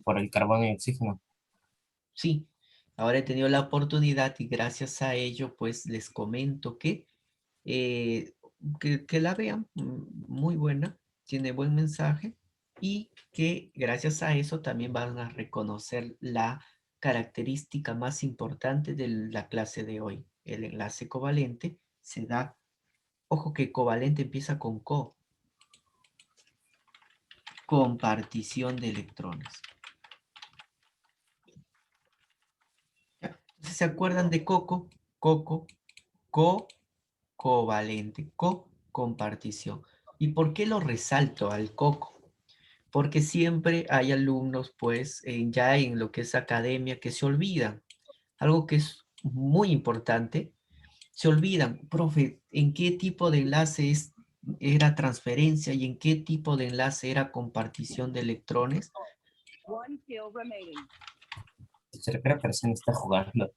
por el carbón y oxígeno. Sí, ahora he tenido la oportunidad y gracias a ello, pues les comento eh, que la vean, muy buena, tiene buen mensaje y que gracias a eso también van a reconocer la característica más importante de la clase de hoy. El enlace covalente se da, ojo que covalente empieza con compartición de electrones. ¿Ya? Entonces, ¿se acuerdan de coco, covalente, compartición? ¿Y por qué lo resalto al coco? Porque siempre hay alumnos, pues, ya en lo que es academia, que se olvidan. Algo que es muy importante, se olvidan, profe, ¿en qué tipo de enlace era transferencia y en qué tipo de enlace era compartición de electrones? Creo que recién está jugando.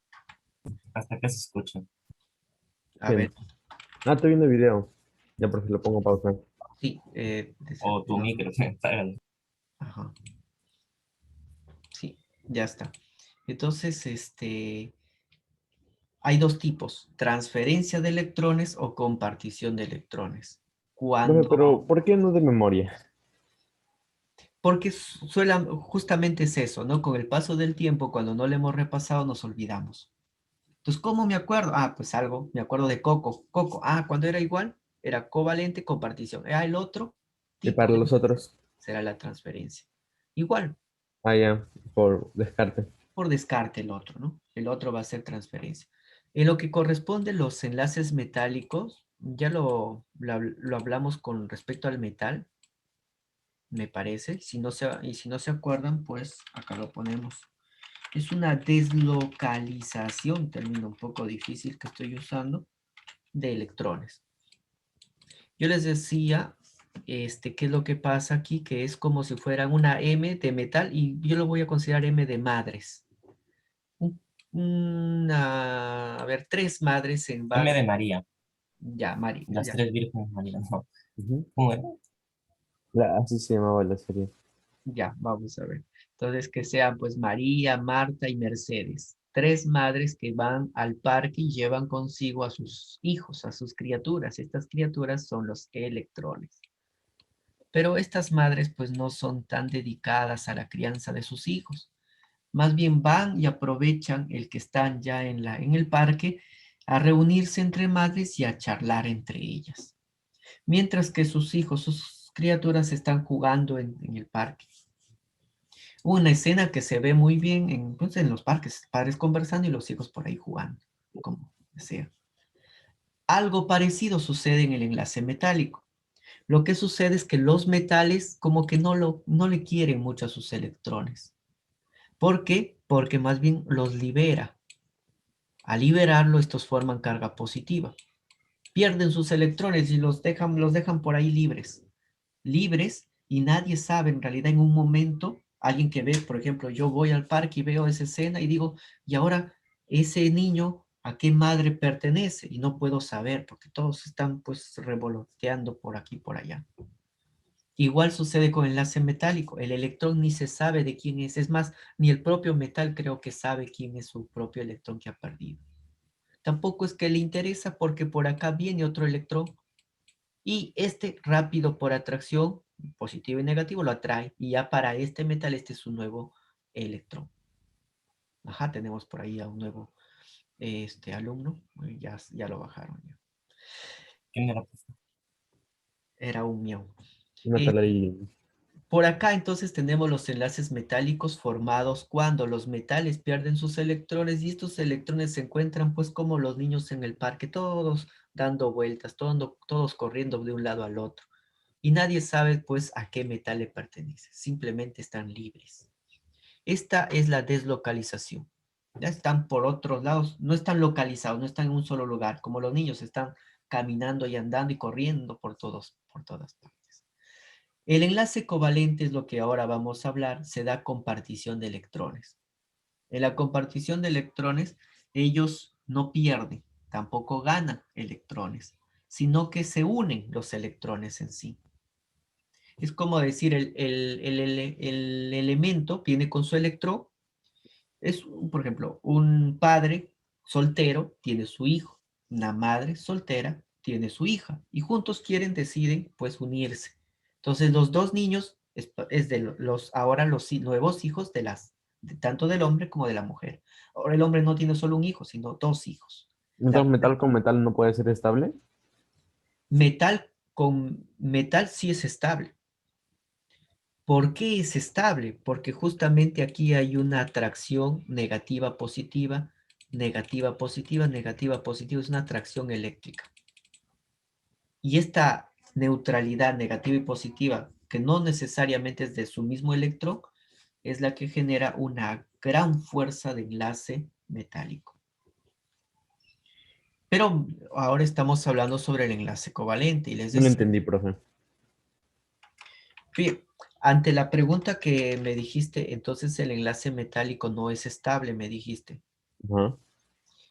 Hasta que se escucha. A ver, ¿Quién? Ah, estoy viendo video. Ya por si lo pongo pausa. sí, O tu micro, apágalo. ajá, sí, ya está. Entonces, hay dos tipos, transferencia de electrones o compartición de electrones. Profe, pero Cuando, ¿por qué no de memoria? porque justamente es eso, ¿no? Con el paso del tiempo, cuando no le hemos repasado, nos olvidamos. Entonces, ¿cómo me acuerdo? Ah, pues algo, me acuerdo de coco. Ah, cuando era igual, era covalente, compartición. Ah, el otro Y tipo para de los otros. será la transferencia. Igual, Ah, ya, por descarte. por descarte el otro, ¿no? El otro va a ser transferencia. En lo que corresponde a los enlaces metálicos, ya lo hablamos con respecto al metal, me parece. Y si no se acuerdan, pues acá lo ponemos. Es una deslocalización, término un poco difícil que estoy usando, de electrones. Yo les decía, qué es lo que pasa aquí, que es como si fuera una M de metal y yo lo voy a considerar M de madres. A ver, tres madres en M base. de María. Ya, Mari, Las ya, tres vírgenes María. No. Ujú. ¿Cómo era? Así se llamaba la serie. ya, vamos a ver. Entonces, que sean pues María, Marta y Mercedes. Tres madres que van al parque y llevan consigo a sus hijos, a sus criaturas. Estas criaturas son los electrones. Pero estas madres pues no son tan dedicadas a la crianza de sus hijos. Más bien van y aprovechan el que están ya en el parque a reunirse entre madres y a charlar entre ellas. Mientras que sus hijos, sus criaturas están jugando en el parque. Una escena que se ve muy bien pues, en los parques, padres conversando y los hijos por ahí jugando, como sea. Algo parecido sucede en el enlace metálico. Lo que sucede es que los metales como que no le quieren mucho a sus electrones. ¿Por qué? Porque más bien los libera. Al liberarlo, estos forman carga positiva. Pierden sus electrones y los dejan por ahí libres. Libres y nadie sabe en realidad en un momento, alguien que ve, por ejemplo, yo voy al parque y veo esa escena y digo, y ahora ese niño, ¿a qué madre pertenece? Y no puedo saber porque todos están pues revoloteando por aquí y por allá. Igual sucede con el enlace metálico. El electrón ni se sabe de quién es. Es más, ni el propio metal creo que sabe quién es su propio electrón que ha perdido. Tampoco es que le interesa porque por acá viene otro electrón y este rápido por atracción, positivo y negativo, lo atrae. Y ya para este metal, este es un nuevo electrón. Ajá, tenemos por ahí a un nuevo alumno. Ya lo bajaron. Ya. ¿Quién era? Era un miau. Una Eh, taladilla. Por acá entonces tenemos los enlaces metálicos formados cuando los metales pierden sus electrones y estos electrones se encuentran pues como los niños en el parque, todos dando vueltas, todos corriendo de un lado al otro. Y nadie sabe pues a qué metal le pertenece, simplemente están libres. Esta es la deslocalización. Ya están por otros lados, no están localizados, no están en un solo lugar, como los niños están caminando y andando y corriendo por todas partes. El enlace covalente es lo que ahora vamos a hablar, se da compartición de electrones. En la compartición de electrones, ellos no pierden, tampoco ganan electrones, sino que se unen los electrones en sí. Es como decir, el elemento viene con su electrón. Por ejemplo, un padre soltero tiene su hijo, una madre soltera tiene su hija, y juntos deciden, pues, unirse. Entonces, los dos niños es de ahora los nuevos hijos tanto del hombre como de la mujer. Ahora el hombre no tiene solo un hijo, sino dos hijos. La Entonces, mujer metal con metal no puede ser estable. Metal con metal sí es estable. ¿Por qué es estable? Porque justamente aquí hay una atracción negativa positiva, negativa positiva, negativa positiva, es una atracción eléctrica. Y esta neutralidad negativa y positiva, que no necesariamente es de su mismo electrón, es la que genera una gran fuerza de enlace metálico. Pero ahora estamos hablando sobre el enlace covalente y les No lo decía, entendí, profe. bien, ante la pregunta que me dijiste, entonces el enlace metálico no es estable, me dijiste. Ajá.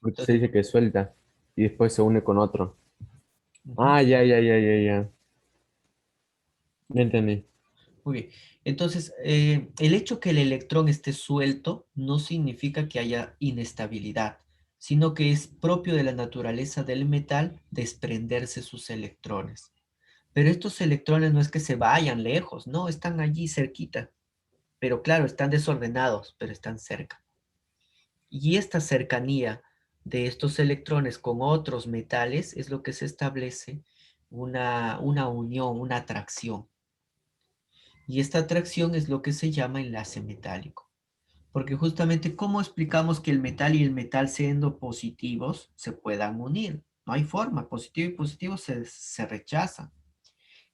Porque se Entonces, dice que suelta y después se une con otro. ujú, Ah, ya, ya, ya, ya, ya. Ya entendí. muy bien. Entonces, el hecho que el electrón esté suelto no significa que haya inestabilidad, sino que es propio de la naturaleza del metal desprenderse sus electrones. Pero estos electrones no es que se vayan lejos, no, están allí cerquita. Pero claro, están desordenados, pero están cerca. Y esta cercanía de estos electrones con otros metales es lo que se establece una unión, una atracción. Y esta atracción es lo que se llama enlace metálico. Porque justamente, ¿cómo explicamos que el metal y el metal siendo positivos se puedan unir? No hay forma, positivo y positivo se rechazan.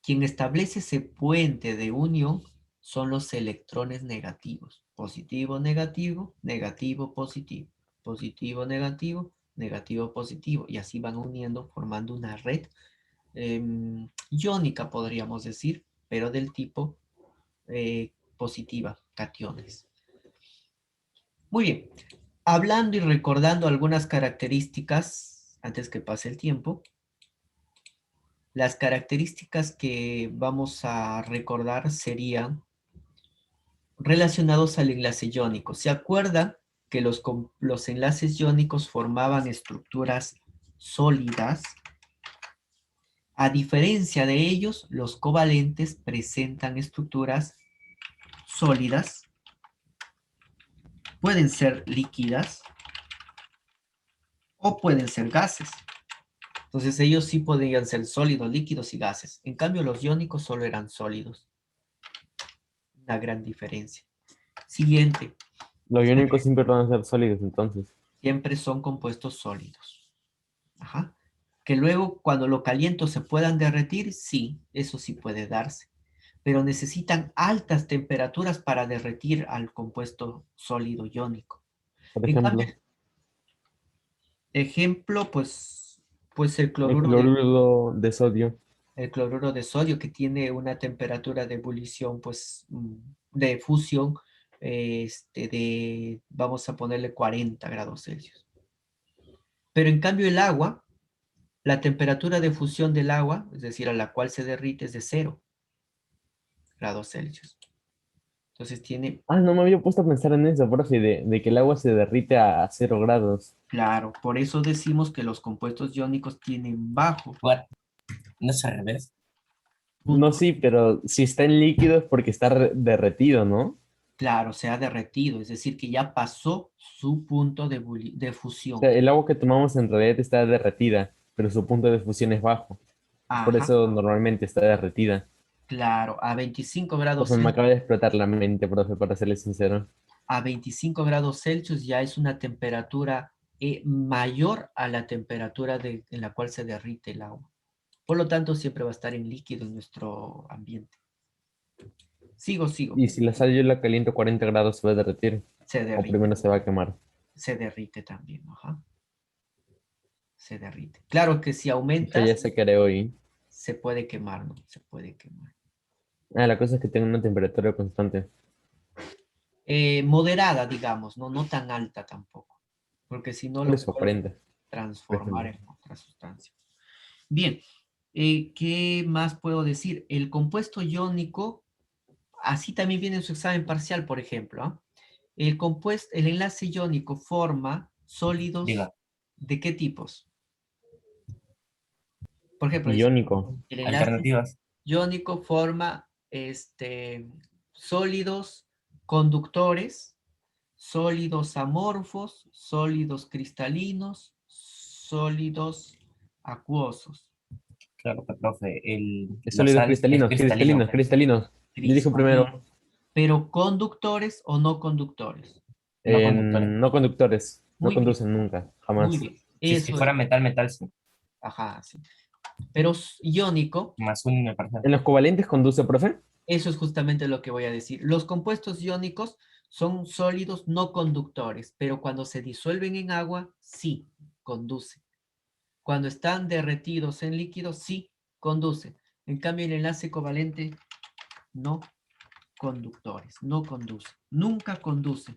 Quien establece ese puente de unión son los electrones negativos. Positivo, negativo, negativo, positivo. Positivo, negativo, negativo, positivo. Y así van uniendo, formando una red iónica, podríamos decir, pero del tipo positiva, cationes. Muy bien. Hablando y recordando algunas características, antes que pase el tiempo, las características que vamos a recordar serían relacionados al enlace iónico. ¿Se acuerdan que los enlaces iónicos formaban estructuras sólidas? A diferencia de ellos, los covalentes presentan estructuras sólidas, pueden ser líquidas o pueden ser gases. Entonces ellos sí podrían ser sólidos, líquidos y gases. En cambio, los iónicos solo eran sólidos. Una gran diferencia. Siguiente. Los iónicos siempre van a ser sólidos, entonces. Siempre son compuestos sólidos. Ajá. Que luego cuando lo caliento se puedan derretir, sí, eso sí puede darse. Pero necesitan altas temperaturas para derretir al compuesto sólido iónico. Por En cambio, ejemplo, ejemplo, pues el cloruro de sodio. el cloruro de sodio que tiene una temperatura de ebullición, pues, de fusión, vamos a ponerle 40 grados Celsius. Pero en cambio el agua, la temperatura de fusión del agua, es decir, a la cual se derrite, es de 0 grados Celsius. Entonces tiene, Ah, no me había puesto a pensar en eso, profe, de que el agua se derrite a 0 grados. claro, por eso decimos que los compuestos iónicos tienen bajo What? No es al revés. No, punto, sí, pero si está en líquido es porque está derretido, ¿no? claro, se ha derretido, es decir, que ya pasó su punto de O fusión. sea, el agua que tomamos en realidad está derretida, pero su punto de fusión es bajo. Por Ajá, eso normalmente está derretida. claro, a 25 grados Profe, me Celsius. acaba de explotar la mente, profe, para serle sincero. A 25 grados Celsius ya es una temperatura mayor a la temperatura en la cual se derrite el agua. Por lo tanto, siempre va a estar en líquido en nuestro ambiente. Sigo. Y si la sal yo la caliento a 40 grados, se va a derretir. Se O derrite, primero se va a quemar. se derrite también, ajá. Se derrite. Claro que si O sea, ya aumentas, se creó hoy. se puede quemar, ¿no? Se puede quemar. Ah, la cosa es que tenga una temperatura constante. Moderada, digamos, ¿no? No tan alta tampoco, porque si no Por lo eso puede 40, por transformar ejemplo. en otra sustancia. Bien, ¿Qué más puedo decir? El compuesto iónico, así también viene en su examen parcial, por ejemplo. ¿Ah? El enlace iónico forma sólidos Diga, ¿de qué tipos? Por ejemplo, dice, Iónico. el enlace alternativas. iónico forma sólidos conductores, sólidos amorfos, sólidos cristalinos, sólidos acuosos. Claro que, profe, la Sólidos sal es cristalinos, cristalino. cristalinos, cristalinos. Yo dije Cristalino. primero, Pero conductores o no conductores. No conductores. no conductores, no Muy bien, conducen nunca, muy jamás. bien. Si Eso fuera es. metal, metal, sí. Ajá, sí. Pero iónico, Más un me parece. ¿En los covalentes conduce, profe? eso es justamente lo que voy a decir. Los compuestos iónicos son sólidos no conductores, pero cuando se disuelven en agua, sí, conducen. Cuando están derretidos en líquidos, sí, conducen. En cambio, el enlace covalente, no conductores, no conduce. Nunca conduce.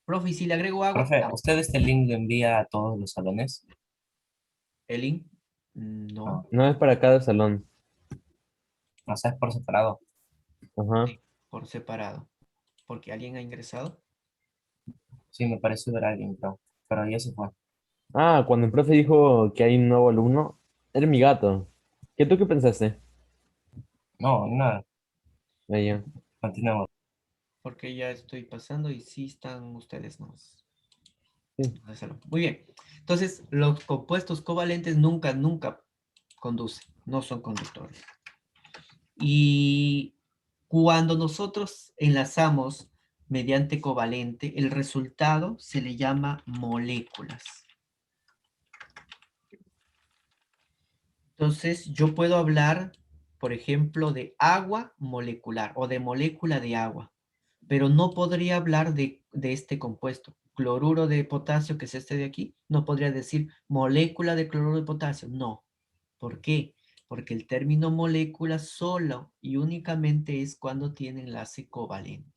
Profe, ¿y si le agrego agua? Profe, ¿usted Tampoco. este link lo envía a todos los salones? ¿Elin? No, No, No es para cada salón. o sea, es por separado. Ajá. sí, por separado. Porque alguien ha ingresado. Sí, me pareció ver a alguien, pero ya se fue. Ah, cuando el profe dijo que hay un nuevo alumno, era mi gato. ¿Tú qué pensaste? No, nada, Ella. continuemos. Porque ya estoy pasando y sí están ustedes, ¿no? Sí. Muy bien. Entonces, los compuestos covalentes nunca, nunca conducen, no son conductores. Y cuando nosotros enlazamos mediante covalente, el resultado se le llama moléculas. Entonces, yo puedo hablar, por ejemplo, de agua molecular o de molécula de agua, pero no podría hablar de este compuesto. Cloruro de potasio, que es este de aquí, no podría decir molécula de cloruro de potasio, no. ¿Por qué? Porque el término molécula solo y únicamente es cuando tiene enlace covalente.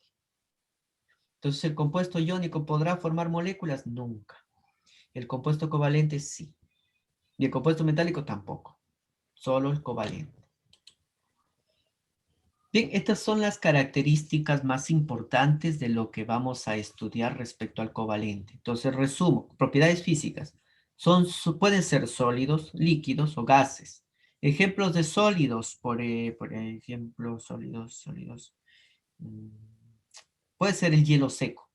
Entonces, ¿el compuesto iónico podrá formar moléculas? Nunca. El compuesto covalente sí. Y el compuesto metálico tampoco. Solo el covalente. Bien, estas son las características más importantes de lo que vamos a estudiar respecto al covalente. Entonces, resumo, propiedades físicas. Pueden ser sólidos, líquidos o gases. Ejemplos de sólidos, por ejemplo, sólidos. mm, Puede ser el hielo seco,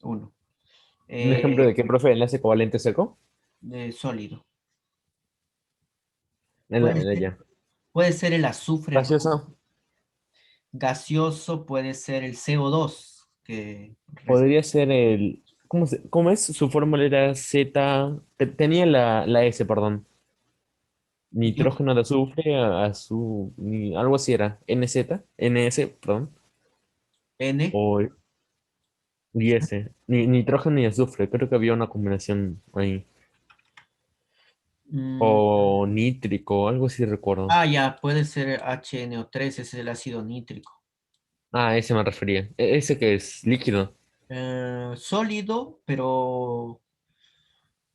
uno. ¿Un ejemplo Eh, de qué, profe? ¿Enlace covalente seco? Sólido. En Puede la ser, ya. puede ser el azufre rojo. Gaseoso. Gaseoso puede ser el CO2, que Podría ser el... ¿Cómo es? Su fórmula era Z... Tenía la S, perdón. Nitrógeno de azufre, algo así era. NS, perdón. N. O y S. Nitrógeno y azufre. Creo que había una combinación ahí. mm, O nítrico, algo así recuerdo. ya, puede ser HNO3, ese es el ácido nítrico. Ah, ese me refería. Ese que es líquido. Sólido, pero,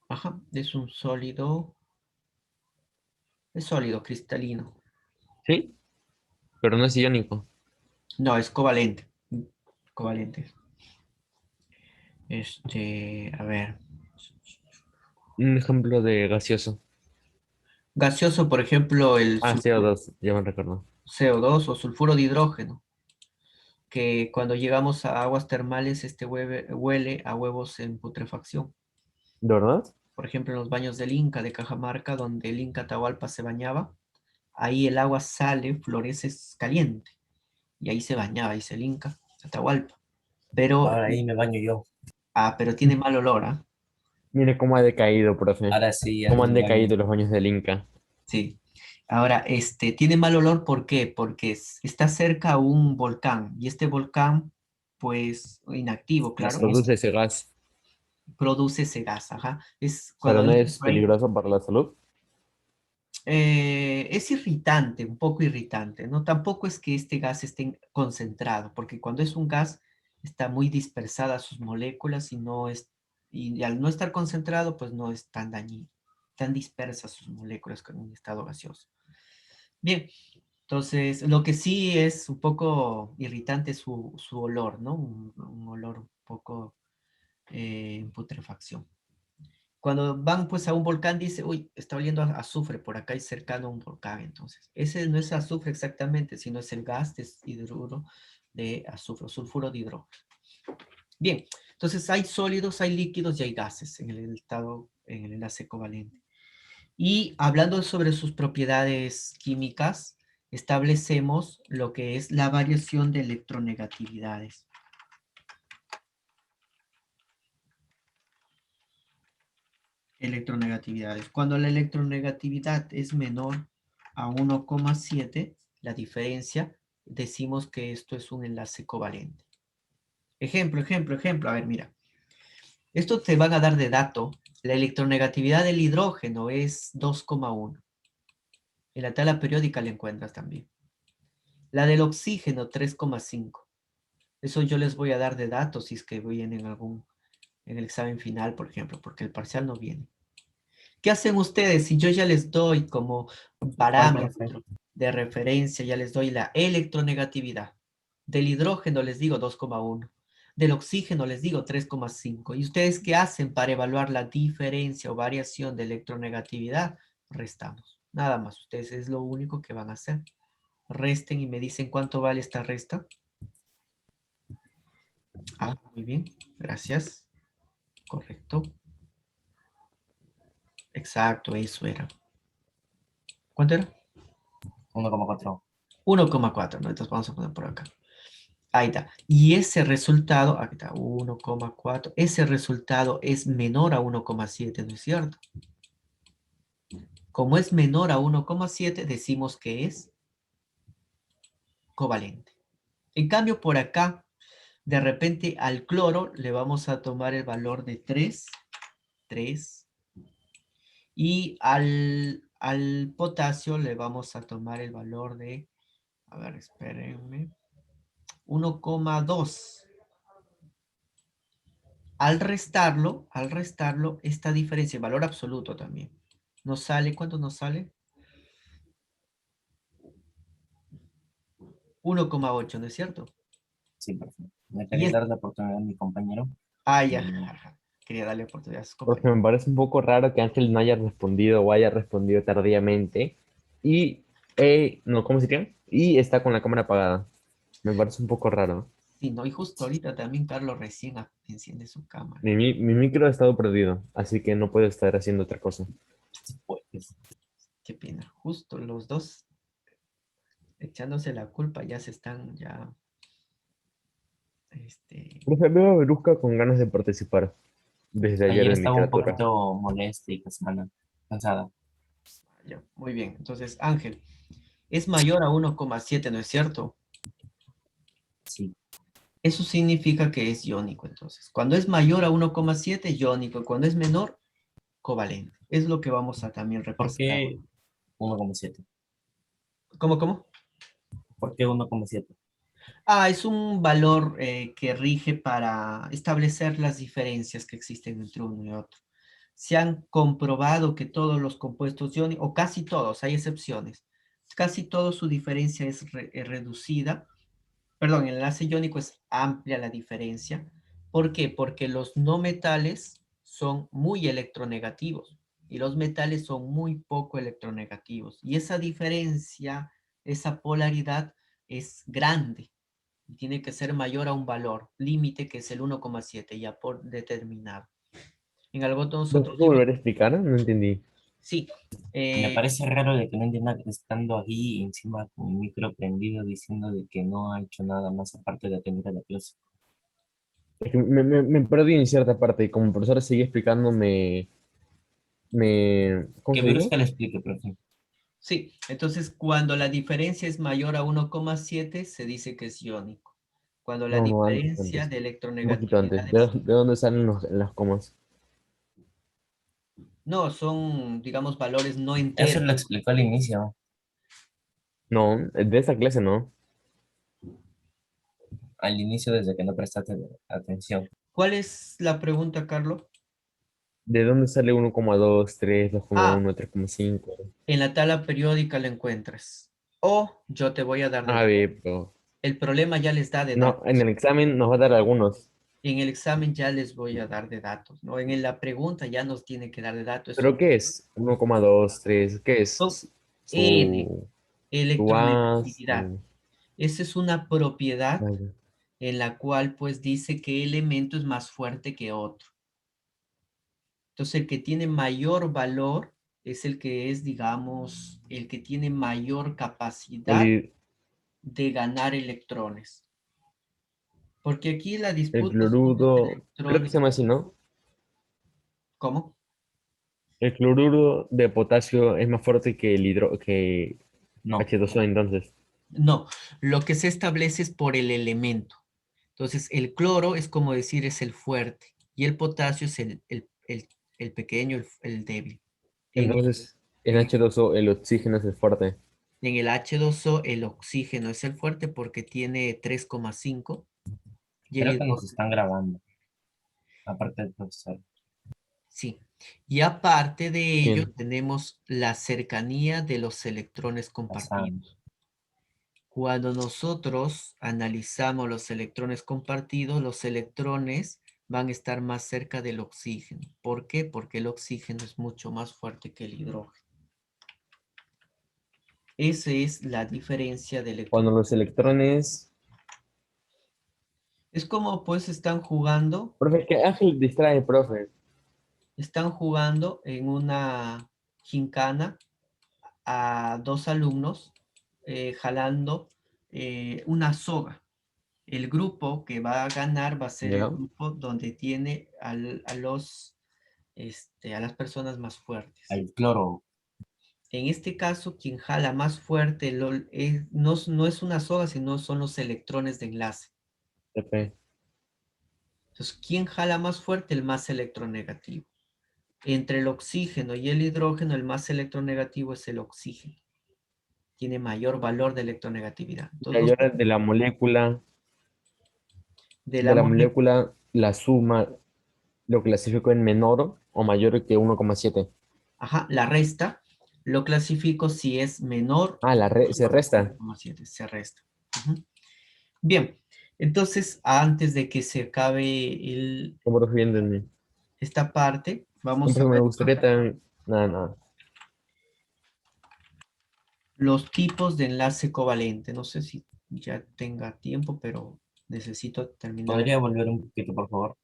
ajá, es sólido, cristalino. ¿Sí? Pero no es iónico. No, es covalente, covalente. A ver. Un ejemplo de gaseoso. Gaseoso, por ejemplo, el Ah, CO2, ya me recuerdo. CO2 o sulfuro de hidrógeno, que cuando llegamos a aguas termales, huele a huevos en putrefacción. ¿De verdad? Por ejemplo, en los baños del Inca de Cajamarca, donde el Inca Atahualpa se bañaba, ahí el agua sale, florece es caliente, y ahí se bañaba, dice el Inca Atahualpa. Pero, Ahora ahí me baño yo. pero tiene mal olor, ¿ah? Mire cómo ha decaído, profe. Ahora sí, ya Cómo me han baño. decaído los baños del Inca. Sí. Ahora, tiene mal olor, ¿por qué? Porque está cerca a un volcán, y este volcán, pues, inactivo, La claro, ceniza. Produce ese gas, produce ese gas, ajá. Es pero cuando no el es peligroso para la salud. es irritante, un poco irritante, ¿no? Tampoco es que este gas esté concentrado, porque cuando es un gas está muy dispersada sus moléculas y al no estar concentrado, pues no es tan dañino, tan dispersas sus moléculas como en un estado gaseoso. Bien, entonces lo que sí es un poco irritante es su olor, ¿no? Un olor un poco en putrefacción. Cuando van pues a un volcán dice, uy, está oliendo a azufre, por acá es cercano a un volcán, entonces. Ese no es azufre exactamente, sino es el gas de hidruro de azufre, sulfuro de hidrógeno. Bien, entonces hay sólidos, hay líquidos y hay gases en el estado, en el enlace covalente. Y hablando sobre sus propiedades químicas, establecemos lo que es la variación de electronegatividades. Electronegatividades. Cuando la electronegatividad es menor a 1,7, la diferencia, decimos que esto es un enlace covalente. Ejemplo, ejemplo, ejemplo. A ver, mira. Esto te van a dar de dato. La electronegatividad del hidrógeno es 2,1. En la tabla periódica la encuentras también. La del oxígeno, 3,5. Eso yo les voy a dar de datos si es que vienen en el examen final, por ejemplo, porque el parcial no viene. ¿Qué hacen ustedes si yo ya les doy como ¿Cuál profe? parámetro de referencia, ya les doy la electronegatividad? Del hidrógeno les digo 2,1. Del oxígeno les digo 3,5. ¿Y ustedes qué hacen para evaluar la diferencia o variación de electronegatividad? Restamos. Nada más. Ustedes es lo único que van a hacer. Resten y me dicen cuánto vale esta resta. Ah, muy bien. Gracias. Correcto. Exacto, eso era. ¿Cuánto era? 1,4. 1,4, ¿no? Entonces vamos a poner por acá. Ahí está. Y ese resultado, aquí está, 1,4. Ese resultado es menor a 1,7, ¿no es cierto? Como es menor a 1,7, decimos que es covalente. En cambio, por acá, de repente al cloro le vamos a tomar el valor de 3, 3. Y al potasio le vamos a tomar el valor de, a ver, espérenme, 1,2. Al restarlo, esta diferencia, valor absoluto también, nos sale, ¿cuánto nos sale? 1,8, ¿no es cierto? Sí, profe. Me Y quería es, dar la oportunidad a mi compañero. ya, ajá, quería darle oportunidad a sus Porque compañeros. me parece un poco raro que Ángel no haya respondido o haya respondido tardíamente. Y, no, ¿cómo se llama? Y está con la cámara apagada. Me parece un poco raro. Sí, no, y justo ahorita también Carlos recién enciende su cámara. Mi micro ha estado perdido, así que no puedo estar haciendo otra cosa. Pues, Qué pena, justo los dos echándose la culpa ya se están, ya, este, Profe, veo a Verusca con ganas de participar desde ayer ayer en estaba un literatura. poquito molesta y cansada. ya, muy bien. Entonces, Ángel, es mayor a 1,7, ¿no es cierto? Sí. Eso significa que es iónico, entonces. Cuando es mayor a 1,7, iónico. Cuando es menor, covalente. Es lo que vamos a también ¿Por repasar ahora. qué 1,7? ¿Cómo, cómo? ¿Por qué 1,7? Ah, es un valor que rige para establecer las diferencias que existen entre uno y otro. Se han comprobado que todos los compuestos iónicos, o casi todos, hay excepciones, casi todo su diferencia es reducida. Perdón, el enlace iónico es amplia la diferencia. ¿Por qué? Porque los no metales son muy electronegativos y los metales son muy poco electronegativos. Y esa diferencia, esa polaridad es grande y tiene que ser mayor a un valor límite que es el 1,7 ya por determinado. En algo ¿Me nosotros puedo volver a explicar? No entendí. sí, Me eh, parece raro de que no entienda que estando aquí encima con el micro prendido diciendo de que no ha hecho nada más aparte de atender a la clase. Es que me perdí en cierta parte y como el profesor seguía explicando, ¿cómo Que se dice? Virusca le explique, profe. sí, entonces cuando la diferencia es mayor a 1,7 se dice que es iónico. Cuando la No, no, antes, diferencia antes. de Un poquito antes. electronegatividad De dónde salen las comas? no, son, digamos, valores no Eso enteros. lo explicó al inicio, No, de esta clase no. desde que no prestaste atención. ¿Cuál es la pregunta, Carlos? ¿De dónde sale 1,2, 3, Ah, 2,1, 3,5? en la tabla periódica la encuentras. O yo te voy a dar de A datos. ver, pero... El problema ya les da de No, en datos. el examen nos va a dar algunos. En el examen ya les voy a dar de datos, ¿no? La pregunta ya nos tiene que dar de datos. ¿Pero qué es? 1,2, 3, ¿qué Son es? N, Su A, electronegatividad. Esa es una propiedad vaya. en la cual pues dice que elemento es más fuerte que otro. Entonces el que tiene mayor valor es el que es, digamos, el que tiene mayor El, capacidad de ganar electrones. Porque aquí la el disputa son los cloruro, creo que electrones. se llama así, ¿no? ¿Cómo? El cloruro de potasio es más fuerte que el que No, H2O, entonces. No, lo que se establece es por el elemento. Entonces, el cloro es como decir es el fuerte y el potasio es el pequeño, el débil. En, Entonces, en en, H2O el oxígeno es el fuerte. en el H2O, el oxígeno es el fuerte porque tiene 3,5 y el creo que nos hidrógeno, están grabando, aparte del profesor. sí. Y aparte de ello, ¿Quién? tenemos la cercanía de los electrones Pasando. compartidos. Cuando nosotros analizamos los electrones compartidos, los electrones van a estar más cerca del oxígeno. ¿Por qué? Porque el oxígeno es mucho más fuerte que el hidrógeno. Esa es la diferencia de Cuando electrones. los electrones... Es como pues Profe, que Ángel distrae, profe. están jugando en una gincana a dos alumnos jalando una soga. El grupo que va a ganar va a ser el ¿Ya? grupo donde tiene a las personas más fuertes. El cloro. En este caso, quien jala más fuerte no es una soga, sino son los electrones de enlace. TP. Entonces, ¿quién jala más fuerte? El más electronegativo. Entre el oxígeno y el hidrógeno, el más electronegativo es el oxígeno. Tiene mayor valor de electronegatividad. Y Entonces, ahora de de la la molécula, molécula, la suma lo clasifico en menor o mayor que 1,7. ajá, la resta, lo clasifico si es menor Ah, o se mayor que resta. 1,7, se resta. Ujú. Bien, entonces antes de que se acabe ¿Cómo lo entendí? esta parte, No, vamos a porque me ver gustaría también... Nada, nada. los tipos de enlace covalente. No sé si ya tenga tiempo, pero necesito terminar. ¿Podría volver un poquito, por favor?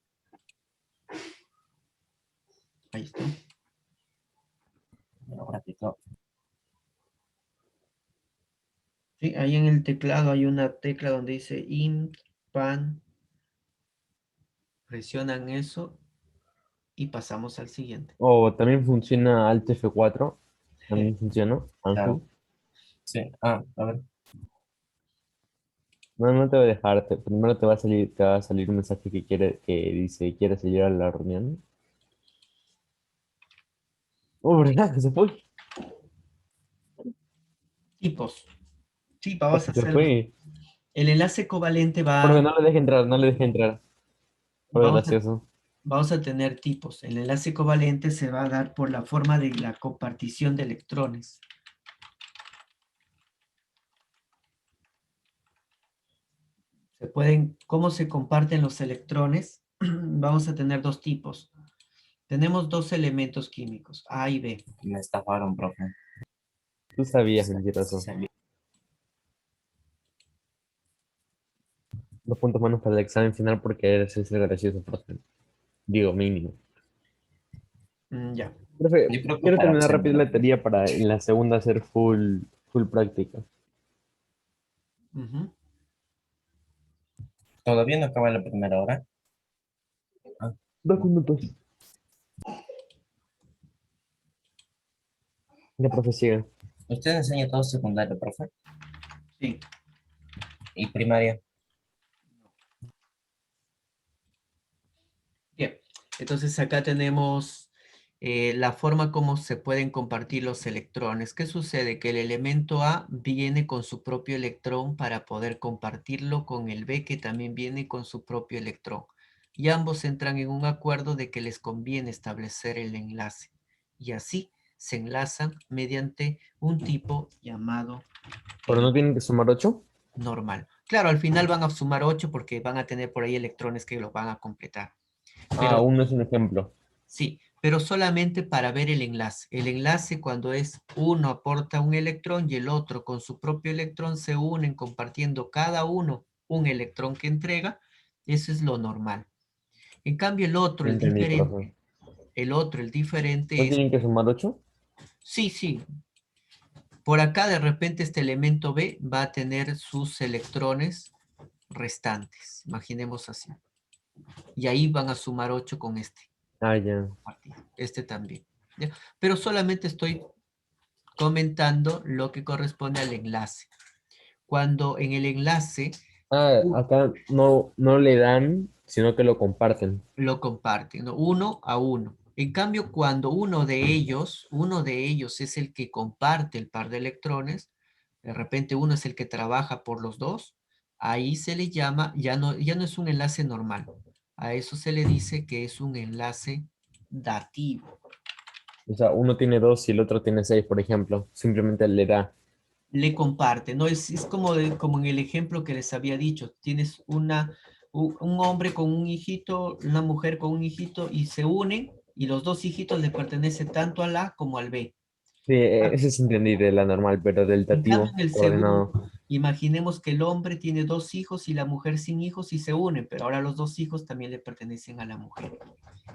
Ahí está. Un ratito. Sí, ahí en el teclado hay una tecla donde dice int, pan, presionan eso y pasamos al siguiente. O también funciona Alt F4. También funciona, Ángel. Claro. Sí. Ah, a ver. No, no te voy a dejar. Primero te va a salir un mensaje que dice, ¿quieres seguir a la reunión? Oh, ¿verdad? Se fue. Tipos. Sí, vamos a Se hacer fue. el enlace covalente Porque no le deje entrar, no le deje entrar. Por vamos a, gracioso. vamos a tener tipos. El enlace covalente se va a dar por la forma de la compartición de electrones. ¿Cómo se comparten los electrones? Vamos a tener dos tipos. Tenemos dos elementos químicos, A y B. Me estafaron, profe. Tú sabías, mentiroso. Salí. 2 puntos menos para el examen final porque eres ese gracioso, profe. Digo, mínimo. Ya. Profe, Yo creo que quiero para terminar rápido observar. la teoría para en la segunda hacer full práctica. Ujú. Todavía no acaba la primera hora. Ah, 2 minutos. La profe sigue. usted enseña todo secundario, profe. Sí. Y primaria. Bien. Entonces acá tenemos la forma como se pueden compartir los electrones. ¿Qué sucede? Que el elemento A viene con su propio electrón para poder compartirlo con el B que también viene con su propio electrón. Y ambos entran en un acuerdo de que les conviene establecer el enlace. Y así se enlazan mediante un tipo llamado Pero no tienen que sumar 8. normal. Claro, al final van a sumar 8 porque van a tener por ahí electrones que los van a completar. Pero Uno es un ejemplo. sí, pero solamente para ver el enlace. El enlace cuando es uno aporta un electrón y el otro con su propio electrón se unen compartiendo cada uno un electrón que entrega, eso es lo normal. En cambio el otro, No el entendí, profe. diferente, el diferente ¿No es, tienen que sumar 8? sí, sí, por acá de repente este elemento B va a tener sus electrones restantes, imaginemos así. Y ahí van a sumar 8 con este Ah, ya. partido, este también. ¿Ya? Pero solamente estoy comentando lo que corresponde al enlace. Cuando en el enlace Acá no le dan, sino que lo comparten. lo comparten, ¿no? Uno a uno. En cambio, cuando uno de ellos es el que comparte el par de electrones, de repente uno es el que trabaja por los dos, ahí se le llama, ya no es un enlace normal. A eso se le dice que es un enlace dativo. O sea, uno tiene 2 y el otro tiene 6, por ejemplo. Simplemente le da. Le comparte, ¿no? Es como, como en el ejemplo que les había dicho, tienes un hombre con un hijito, una mujer con un hijito y se unen y los dos hijitos le pertenecen tanto al A como al B. Sí, Ah, ese es entendí de la normal, pero del en cambio, dativo en el segundo, coordenado. imaginemos que el hombre tiene dos hijos y la mujer sin hijos y se unen, pero ahora los dos hijos también le pertenecen a la mujer.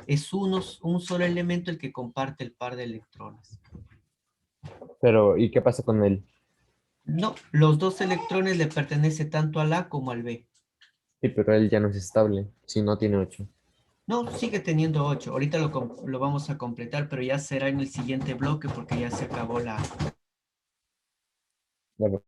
Es un solo elemento el que comparte el par de electrones. Pero, ¿y qué pasa con él? No, los dos electrones le pertenecen tanto al A como al B. Sí, pero él ya no es estable, si no tiene 8. No, sigue teniendo 8. Ahorita lo vamos a completar, pero ya será en el siguiente bloque porque ya se acabó la,